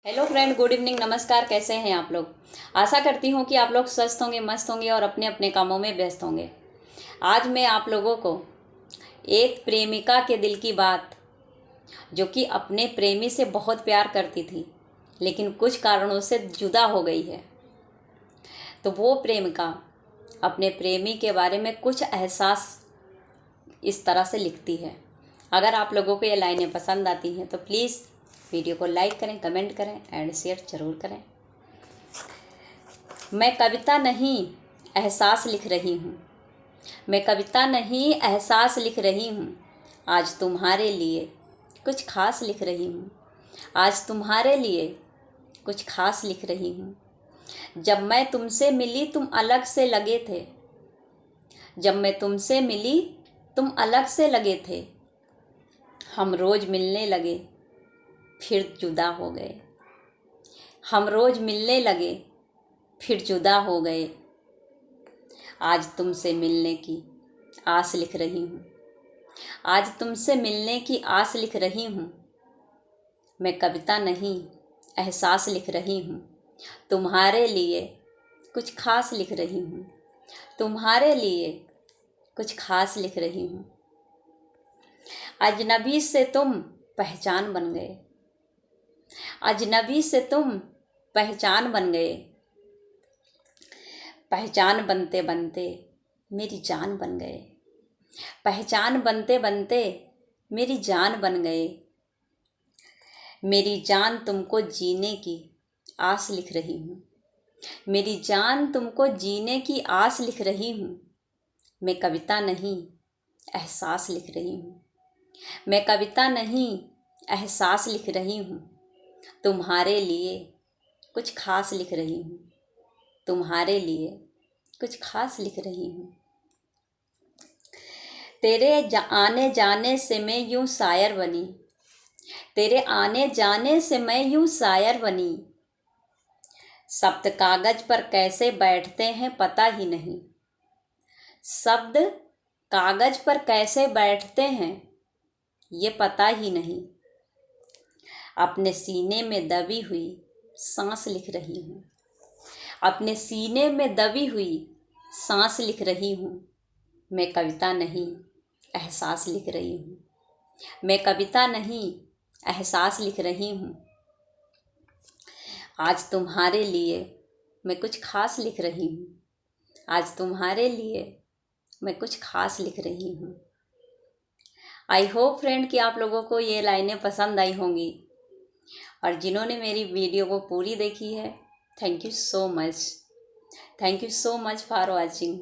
Hello friend, good evening, नमस्कार। कैसे हैं आप लोग? आशा करती हूँ कि आप लोग स्वस्थ होंगे, मस्त होंगे और अपने अपने कामों में व्यस्त होंगे। आज मैं आप लोगों को एक प्रेमिका के दिल की बात, जो कि अपने प्रेमी से बहुत प्यार करती थी लेकिन कुछ कारणों से जुदा हो गई है, तो वो प्रेमिका अपने प्रेमी के बारे में कुछ एहसास इस तरह से लिखती है। अगर आप लोगों को ये लाइनें पसंद आती हैं तो प्लीज़ वीडियो को लाइक करें, कमेंट करें एंड शेयर ज़रूर करें। मैं कविता नहीं एहसास लिख रही हूँ, मैं कविता नहीं एहसास लिख रही हूँ। आज तुम्हारे लिए कुछ खास लिख रही हूँ, आज तुम्हारे लिए कुछ खास लिख रही हूँ। जब मैं तुमसे मिली तुम अलग से लगे थे, जब मैं तुमसे मिली तुम अलग से लगे थे। हम रोज़ मिलने लगे फिर जुदा हो गए, हम रोज़ मिलने लगे फिर जुदा हो गए। आज तुमसे मिलने की आस लिख रही हूँ, आज तुमसे मिलने की आस लिख रही हूँ। मैं कविता नहीं एहसास लिख रही हूँ, तुम्हारे लिए कुछ खास लिख रही हूँ, तुम्हारे लिए कुछ खास लिख रही हूँ। अजनबी से तुम पहचान बन गए, अजनबी से तुम पहचान बन गए। पहचान बनते बनते मेरी जान बन गए, पहचान बनते बनते मेरी जान बन गए। मेरी जान तुमको जीने की आस लिख रही हूँ, मेरी जान तुमको जीने की आस लिख रही हूँ। मैं कविता नहीं एहसास लिख रही हूँ, मैं कविता नहीं एहसास लिख रही हूँ। तुम्हारे लिए कुछ खास लिख रही हूँ, तुम्हारे लिए कुछ खास लिख रही हूँ। तेरे आने जाने से मैं यूं शायर बनी, तेरे आने जाने से मैं यूं शायर बनी। शब्द कागज पर कैसे बैठते हैं पता ही नहीं, शब्द कागज पर कैसे बैठते हैं ये पता ही नहीं। अपने सीने में दबी हुई सांस लिख रही हूँ, अपने सीने में दबी हुई सांस लिख रही हूँ। मैं कविता नहीं एहसास लिख रही हूँ, मैं कविता नहीं एहसास लिख रही हूँ। आज तुम्हारे लिए मैं कुछ खास लिख रही हूँ, आज तुम्हारे लिए मैं कुछ खास लिख रही हूँ। आई होप फ्रेंड कि आप लोगों को ये लाइनें पसंद आई होंगी, और जिन्होंने मेरी वीडियो को पूरी देखी है, thank you so much, thank you so much for watching.